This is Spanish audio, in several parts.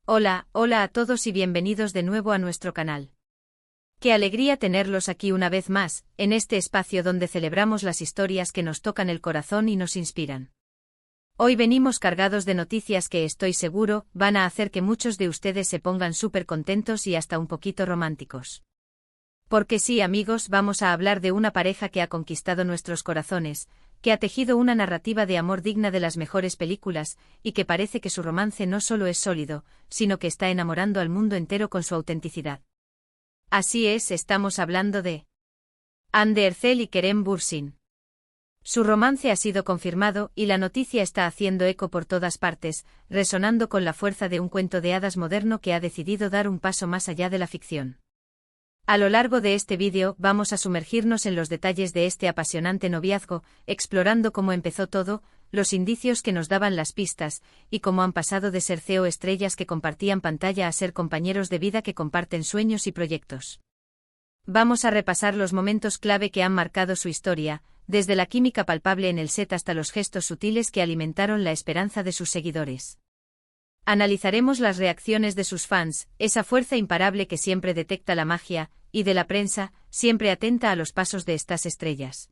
Hola, hola a todos y bienvenidos de nuevo a nuestro canal. Qué alegría tenerlos aquí una vez más, en este espacio donde celebramos las historias que nos tocan el corazón y nos inspiran. Hoy venimos cargados de noticias que estoy seguro van a hacer que muchos de ustedes se pongan súper contentos y hasta un poquito románticos. Porque sí, amigos, vamos a hablar de una pareja que ha conquistado nuestros corazones, que ha tejido una narrativa de amor digna de las mejores películas, y que parece que su romance no solo es sólido, sino que está enamorando al mundo entero con su autenticidad. Así es, estamos hablando de Hande Erçel y Kerem Bürsin. Su romance ha sido confirmado y la noticia está haciendo eco por todas partes, resonando con la fuerza de un cuento de hadas moderno que ha decidido dar un paso más allá de la ficción. A lo largo de este vídeo vamos a sumergirnos en los detalles de este apasionante noviazgo, explorando cómo empezó todo, los indicios que nos daban las pistas, y cómo han pasado de ser CEO estrellas que compartían pantalla a ser compañeros de vida que comparten sueños y proyectos. Vamos a repasar los momentos clave que han marcado su historia, desde la química palpable en el set hasta los gestos sutiles que alimentaron la esperanza de sus seguidores. Analizaremos las reacciones de sus fans, esa fuerza imparable que siempre detecta la magia, y de la prensa, siempre atenta a los pasos de estas estrellas.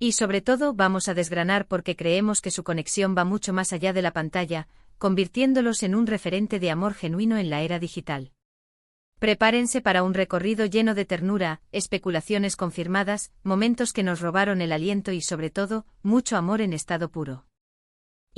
Y sobre todo vamos a desgranar por qué creemos que su conexión va mucho más allá de la pantalla, convirtiéndolos en un referente de amor genuino en la era digital. Prepárense para un recorrido lleno de ternura, especulaciones confirmadas, momentos que nos robaron el aliento y sobre todo, mucho amor en estado puro.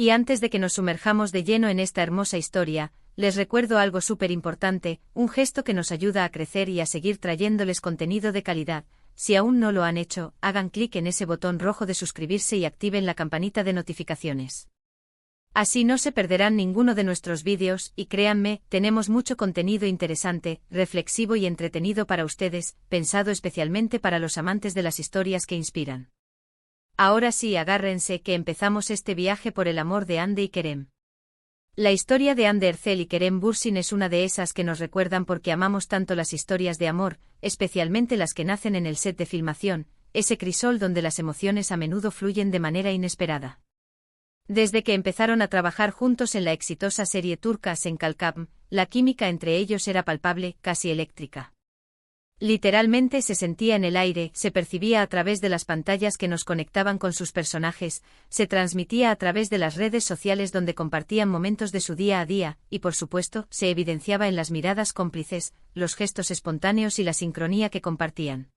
Y antes de que nos sumerjamos de lleno en esta hermosa historia, les recuerdo algo súper importante, un gesto que nos ayuda a crecer y a seguir trayéndoles contenido de calidad. Si aún no lo han hecho, hagan clic en ese botón rojo de suscribirse y activen la campanita de notificaciones. Así no se perderán ninguno de nuestros vídeos, y créanme, tenemos mucho contenido interesante, reflexivo y entretenido para ustedes, pensado especialmente para los amantes de las historias que inspiran. Ahora sí, agárrense que empezamos este viaje por el amor de Hande y Kerem. La historia de Hande Erçel y Kerem Bürsin es una de esas que nos recuerdan porque amamos tanto las historias de amor, especialmente las que nacen en el set de filmación, ese crisol donde las emociones a menudo fluyen de manera inesperada. Desde que empezaron a trabajar juntos en la exitosa serie turca Senkalkam, la química entre ellos era palpable, casi eléctrica. Literalmente se sentía en el aire, se percibía a través de las pantallas que nos conectaban con sus personajes, se transmitía a través de las redes sociales donde compartían momentos de su día a día, y por supuesto, se evidenciaba en las miradas cómplices, los gestos espontáneos y la sincronía que compartían.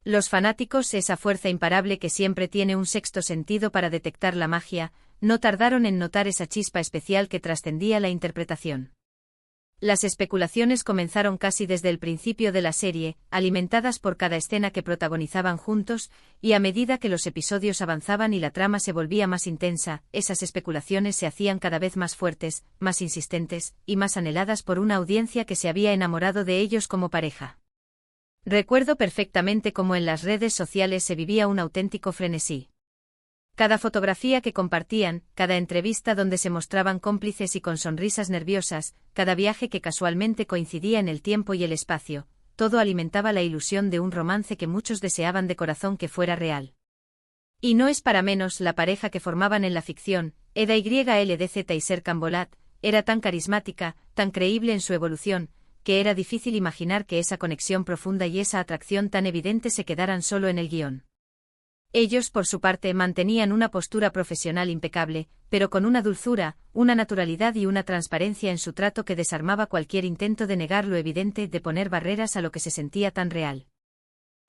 Los fanáticos, esa fuerza imparable que siempre tiene un sexto sentido para detectar la magia, no tardaron en notar esa chispa especial que trascendía la interpretación. Las especulaciones comenzaron casi desde el principio de la serie, alimentadas por cada escena que protagonizaban juntos, y a medida que los episodios avanzaban y la trama se volvía más intensa, esas especulaciones se hacían cada vez más fuertes, más insistentes, y más anheladas por una audiencia que se había enamorado de ellos como pareja. Recuerdo perfectamente cómo en las redes sociales se vivía un auténtico frenesí. Cada fotografía que compartían, cada entrevista donde se mostraban cómplices y con sonrisas nerviosas, cada viaje que casualmente coincidía en el tiempo y el espacio, todo alimentaba la ilusión de un romance que muchos deseaban de corazón que fuera real. Y no es para menos, la pareja que formaban en la ficción, Eda YLDZ y Serkan Bolat, era tan carismática, tan creíble en su evolución, que era difícil imaginar que esa conexión profunda y esa atracción tan evidente se quedaran solo en el guión. Ellos, por su parte, mantenían una postura profesional impecable, pero con una dulzura, una naturalidad y una transparencia en su trato que desarmaba cualquier intento de negar lo evidente, de poner barreras a lo que se sentía tan real.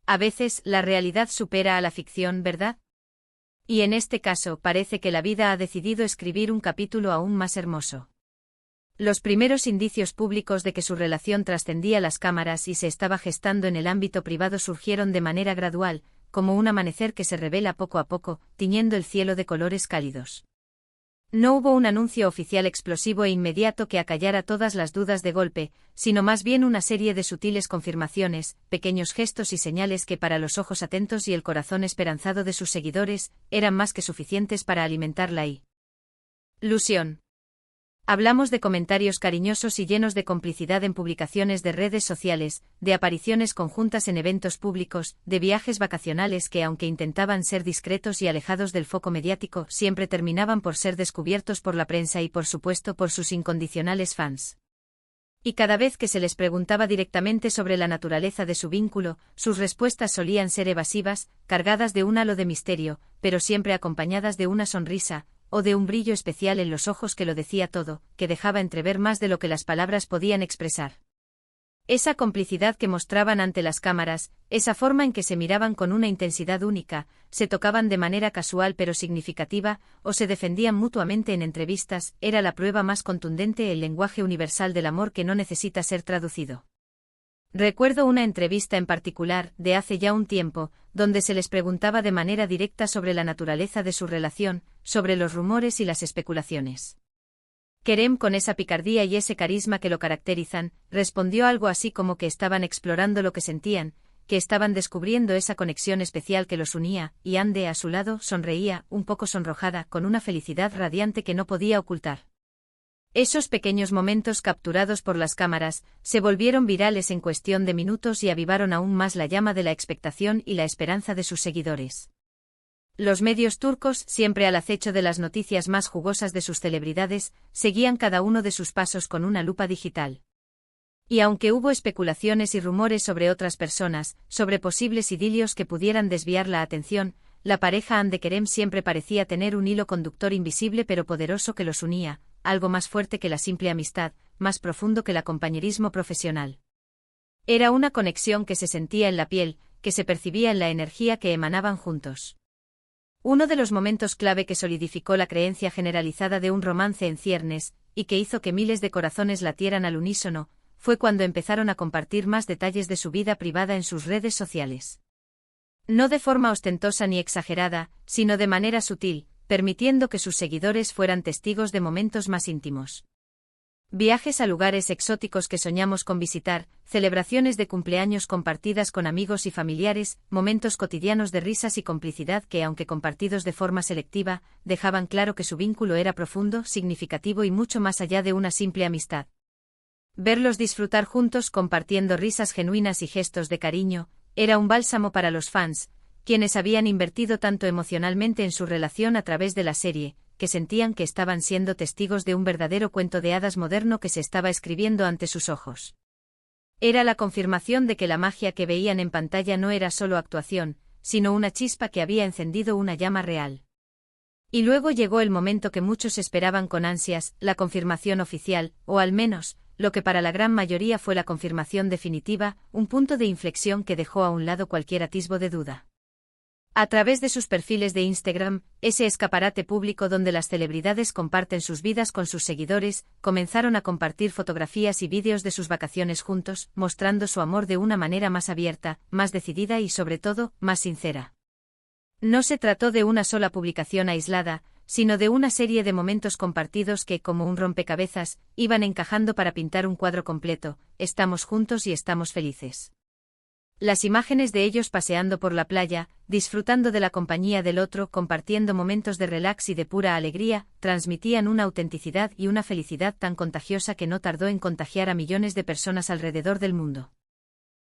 A veces, la realidad supera a la ficción, ¿verdad? Y en este caso, parece que la vida ha decidido escribir un capítulo aún más hermoso. Los primeros indicios públicos de que su relación trascendía las cámaras y se estaba gestando en el ámbito privado surgieron de manera gradual, como un amanecer que se revela poco a poco, tiñendo el cielo de colores cálidos. No hubo un anuncio oficial explosivo e inmediato que acallara todas las dudas de golpe, sino más bien una serie de sutiles confirmaciones, pequeños gestos y señales que para los ojos atentos y el corazón esperanzado de sus seguidores, eran más que suficientes para alimentar la ilusión. Hablamos de comentarios cariñosos y llenos de complicidad en publicaciones de redes sociales, de apariciones conjuntas en eventos públicos, de viajes vacacionales que, aunque intentaban ser discretos y alejados del foco mediático, siempre terminaban por ser descubiertos por la prensa y, por supuesto, por sus incondicionales fans. Y cada vez que se les preguntaba directamente sobre la naturaleza de su vínculo, sus respuestas solían ser evasivas, cargadas de un halo de misterio, pero siempre acompañadas de una sonrisa, o de un brillo especial en los ojos que lo decía todo, que dejaba entrever más de lo que las palabras podían expresar. Esa complicidad que mostraban ante las cámaras, esa forma en que se miraban con una intensidad única, se tocaban de manera casual pero significativa, o se defendían mutuamente en entrevistas, era la prueba más contundente, el lenguaje universal del amor que no necesita ser traducido. Recuerdo una entrevista en particular, de hace ya un tiempo, donde se les preguntaba de manera directa sobre la naturaleza de su relación, sobre los rumores y las especulaciones. Kerem, con esa picardía y ese carisma que lo caracterizan, respondió algo así como que estaban explorando lo que sentían, que estaban descubriendo esa conexión especial que los unía, y Ande a su lado sonreía, un poco sonrojada, con una felicidad radiante que no podía ocultar. Esos pequeños momentos capturados por las cámaras, se volvieron virales en cuestión de minutos y avivaron aún más la llama de la expectación y la esperanza de sus seguidores. Los medios turcos, siempre al acecho de las noticias más jugosas de sus celebridades, seguían cada uno de sus pasos con una lupa digital. Y aunque hubo especulaciones y rumores sobre otras personas, sobre posibles idilios que pudieran desviar la atención, la pareja Hande Kerem siempre parecía tener un hilo conductor invisible pero poderoso que los unía, algo más fuerte que la simple amistad, más profundo que el compañerismo profesional. Era una conexión que se sentía en la piel, que se percibía en la energía que emanaban juntos. Uno de los momentos clave que solidificó la creencia generalizada de un romance en ciernes, y que hizo que miles de corazones latieran al unísono, fue cuando empezaron a compartir más detalles de su vida privada en sus redes sociales. No de forma ostentosa ni exagerada, sino de manera sutil, permitiendo que sus seguidores fueran testigos de momentos más íntimos. Viajes a lugares exóticos que soñamos con visitar, celebraciones de cumpleaños compartidas con amigos y familiares, momentos cotidianos de risas y complicidad que, aunque compartidos de forma selectiva, dejaban claro que su vínculo era profundo, significativo y mucho más allá de una simple amistad. Verlos disfrutar juntos compartiendo risas genuinas y gestos de cariño, era un bálsamo para los fans, quienes habían invertido tanto emocionalmente en su relación a través de la serie, que sentían que estaban siendo testigos de un verdadero cuento de hadas moderno que se estaba escribiendo ante sus ojos. Era la confirmación de que la magia que veían en pantalla no era solo actuación, sino una chispa que había encendido una llama real. Y luego llegó el momento que muchos esperaban con ansias, la confirmación oficial, o al menos, lo que para la gran mayoría fue la confirmación definitiva, un punto de inflexión que dejó a un lado cualquier atisbo de duda. A través de sus perfiles de Instagram, ese escaparate público donde las celebridades comparten sus vidas con sus seguidores, comenzaron a compartir fotografías y vídeos de sus vacaciones juntos, mostrando su amor de una manera más abierta, más decidida y sobre todo, más sincera. No se trató de una sola publicación aislada, sino de una serie de momentos compartidos que, como un rompecabezas, iban encajando para pintar un cuadro completo: estamos juntos y estamos felices. Las imágenes de ellos paseando por la playa, disfrutando de la compañía del otro, compartiendo momentos de relax y de pura alegría, transmitían una autenticidad y una felicidad tan contagiosa que no tardó en contagiar a millones de personas alrededor del mundo.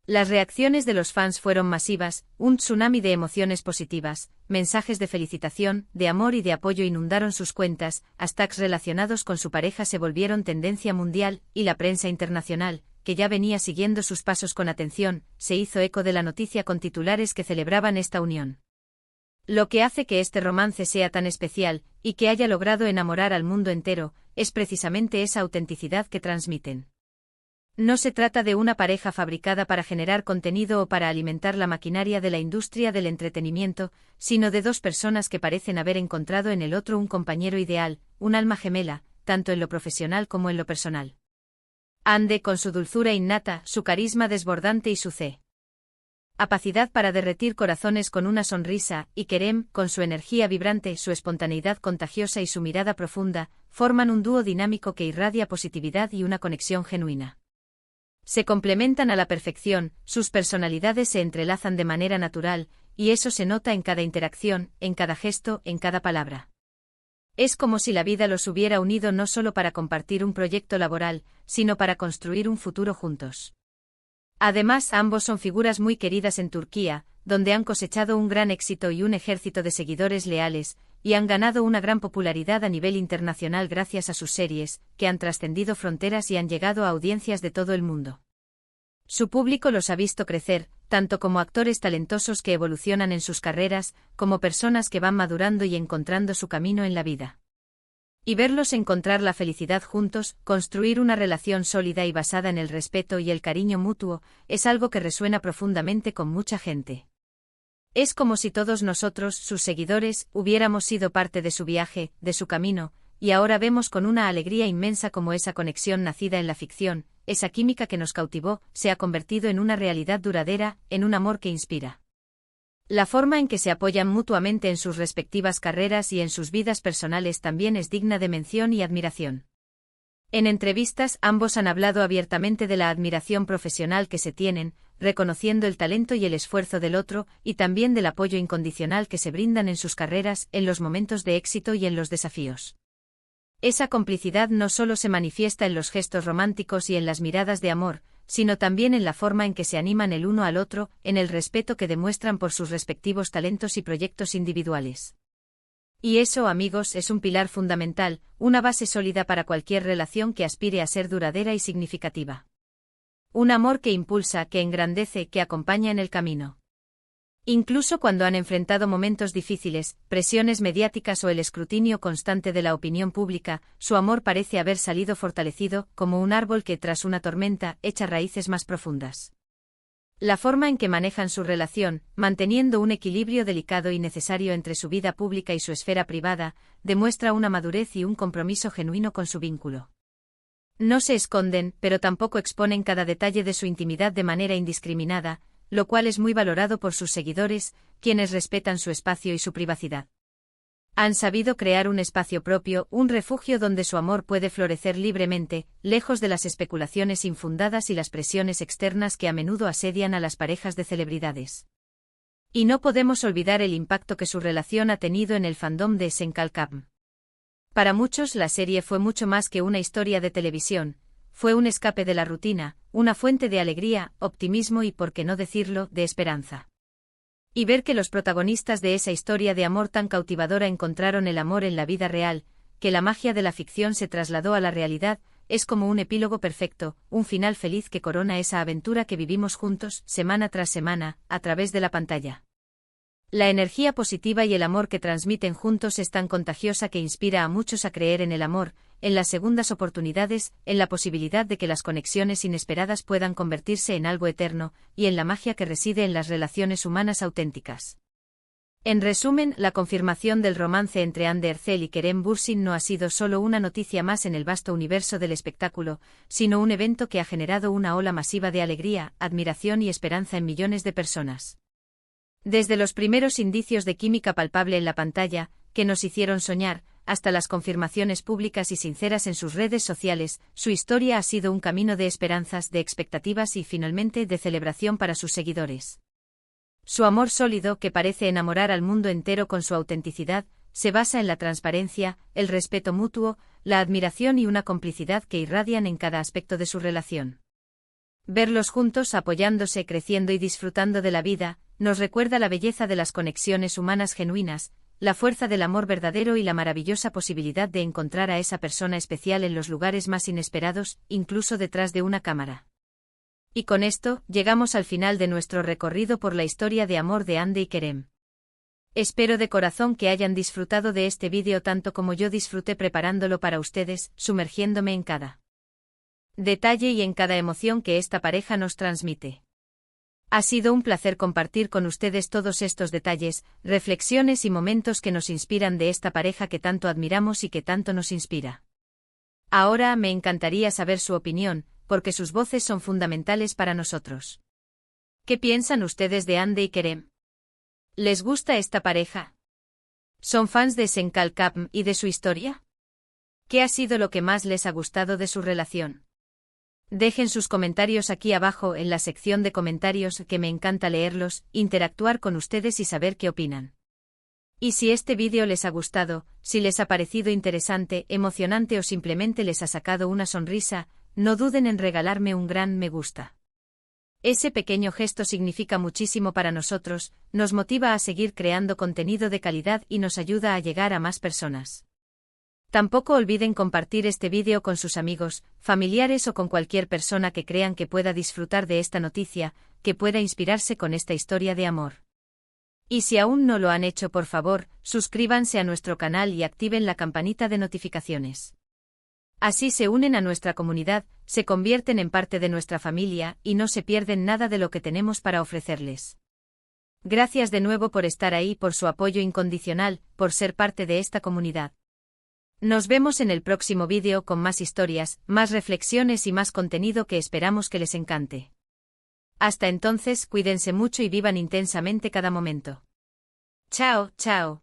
Las reacciones de los fans fueron masivas, un tsunami de emociones positivas, mensajes de felicitación, de amor y de apoyo inundaron sus cuentas, hashtags relacionados con su pareja se volvieron tendencia mundial, y la prensa internacional, que ya venía siguiendo sus pasos con atención, se hizo eco de la noticia con titulares que celebraban esta unión. Lo que hace que este romance sea tan especial, y que haya logrado enamorar al mundo entero, es precisamente esa autenticidad que transmiten. No se trata de una pareja fabricada para generar contenido o para alimentar la maquinaria de la industria del entretenimiento, sino de dos personas que parecen haber encontrado en el otro un compañero ideal, un alma gemela, tanto en lo profesional como en lo personal. Hande, con su dulzura innata, su carisma desbordante y su capacidad para derretir corazones con una sonrisa, y Kerem, con su energía vibrante, su espontaneidad contagiosa y su mirada profunda, forman un dúo dinámico que irradia positividad y una conexión genuina. Se complementan a la perfección, sus personalidades se entrelazan de manera natural, y eso se nota en cada interacción, en cada gesto, en cada palabra. Es como si la vida los hubiera unido no solo para compartir un proyecto laboral, sino para construir un futuro juntos. Además, ambos son figuras muy queridas en Turquía, donde han cosechado un gran éxito y un ejército de seguidores leales, y han ganado una gran popularidad a nivel internacional gracias a sus series, que han trascendido fronteras y han llegado a audiencias de todo el mundo. Su público los ha visto crecer, tanto como actores talentosos que evolucionan en sus carreras, como personas que van madurando y encontrando su camino en la vida. Y verlos encontrar la felicidad juntos, construir una relación sólida y basada en el respeto y el cariño mutuo, es algo que resuena profundamente con mucha gente. Es como si todos nosotros, sus seguidores, hubiéramos sido parte de su viaje, de su camino, y ahora vemos con una alegría inmensa cómo esa conexión nacida en la ficción, esa química que nos cautivó, se ha convertido en una realidad duradera, en un amor que inspira. La forma en que se apoyan mutuamente en sus respectivas carreras y en sus vidas personales también es digna de mención y admiración. En entrevistas, ambos han hablado abiertamente de la admiración profesional que se tienen, reconociendo el talento y el esfuerzo del otro, y también del apoyo incondicional que se brindan en sus carreras, en los momentos de éxito y en los desafíos. Esa complicidad no solo se manifiesta en los gestos románticos y en las miradas de amor, sino también en la forma en que se animan el uno al otro, en el respeto que demuestran por sus respectivos talentos y proyectos individuales. Y eso, amigos, es un pilar fundamental, una base sólida para cualquier relación que aspire a ser duradera y significativa. Un amor que impulsa, que engrandece, que acompaña en el camino. Incluso cuando han enfrentado momentos difíciles, presiones mediáticas o el escrutinio constante de la opinión pública, su amor parece haber salido fortalecido, como un árbol que tras una tormenta echa raíces más profundas. La forma en que manejan su relación, manteniendo un equilibrio delicado y necesario entre su vida pública y su esfera privada, demuestra una madurez y un compromiso genuino con su vínculo. No se esconden, pero tampoco exponen cada detalle de su intimidad de manera indiscriminada, lo cual es muy valorado por sus seguidores, quienes respetan su espacio y su privacidad. Han sabido crear un espacio propio, un refugio donde su amor puede florecer libremente, lejos de las especulaciones infundadas y las presiones externas que a menudo asedian a las parejas de celebridades. Y no podemos olvidar el impacto que su relación ha tenido en el fandom de Senkalkam. Para muchos la serie fue mucho más que una historia de televisión, fue un escape de la rutina, una fuente de alegría, optimismo y, por qué no decirlo, de esperanza. Y ver que los protagonistas de esa historia de amor tan cautivadora encontraron el amor en la vida real, que la magia de la ficción se trasladó a la realidad, es como un epílogo perfecto, un final feliz que corona esa aventura que vivimos juntos, semana tras semana, a través de la pantalla. La energía positiva y el amor que transmiten juntos es tan contagiosa que inspira a muchos a creer en el amor, en las segundas oportunidades, en la posibilidad de que las conexiones inesperadas puedan convertirse en algo eterno, y en la magia que reside en las relaciones humanas auténticas. En resumen, la confirmación del romance entre Hande Erçel y Kerem Bürsin no ha sido solo una noticia más en el vasto universo del espectáculo, sino un evento que ha generado una ola masiva de alegría, admiración y esperanza en millones de personas. Desde los primeros indicios de química palpable en la pantalla, que nos hicieron soñar, hasta las confirmaciones públicas y sinceras en sus redes sociales, su historia ha sido un camino de esperanzas, de expectativas y finalmente de celebración para sus seguidores. Su amor sólido, que parece enamorar al mundo entero con su autenticidad, se basa en la transparencia, el respeto mutuo, la admiración y una complicidad que irradian en cada aspecto de su relación. Verlos juntos apoyándose, creciendo y disfrutando de la vida, nos recuerda la belleza de las conexiones humanas genuinas, la fuerza del amor verdadero y la maravillosa posibilidad de encontrar a esa persona especial en los lugares más inesperados, incluso detrás de una cámara. Y con esto, llegamos al final de nuestro recorrido por la historia de amor de Hande y Kerem. Espero de corazón que hayan disfrutado de este vídeo tanto como yo disfruté preparándolo para ustedes, sumergiéndome en cada detalle y en cada emoción que esta pareja nos transmite. Ha sido un placer compartir con ustedes todos estos detalles, reflexiones y momentos que nos inspiran de esta pareja que tanto admiramos y que tanto nos inspira. Ahora me encantaría saber su opinión, porque sus voces son fundamentales para nosotros. ¿Qué piensan ustedes de Hande y Kerem? ¿Les gusta esta pareja? ¿Son fans de Senkalkam y de su historia? ¿Qué ha sido lo que más les ha gustado de su relación? Dejen sus comentarios aquí abajo en la sección de comentarios, que me encanta leerlos, interactuar con ustedes y saber qué opinan. Y si este vídeo les ha gustado, si les ha parecido interesante, emocionante o simplemente les ha sacado una sonrisa, no duden en regalarme un gran me gusta. Ese pequeño gesto significa muchísimo para nosotros, nos motiva a seguir creando contenido de calidad y nos ayuda a llegar a más personas. Tampoco olviden compartir este vídeo con sus amigos, familiares o con cualquier persona que crean que pueda disfrutar de esta noticia, que pueda inspirarse con esta historia de amor. Y si aún no lo han hecho, por favor, suscríbanse a nuestro canal y activen la campanita de notificaciones. Así se unen a nuestra comunidad, se convierten en parte de nuestra familia y no se pierden nada de lo que tenemos para ofrecerles. Gracias de nuevo por estar ahí, por su apoyo incondicional, por ser parte de esta comunidad. Nos vemos en el próximo vídeo con más historias, más reflexiones y más contenido que esperamos que les encante. Hasta entonces, cuídense mucho y vivan intensamente cada momento. Chao, chao.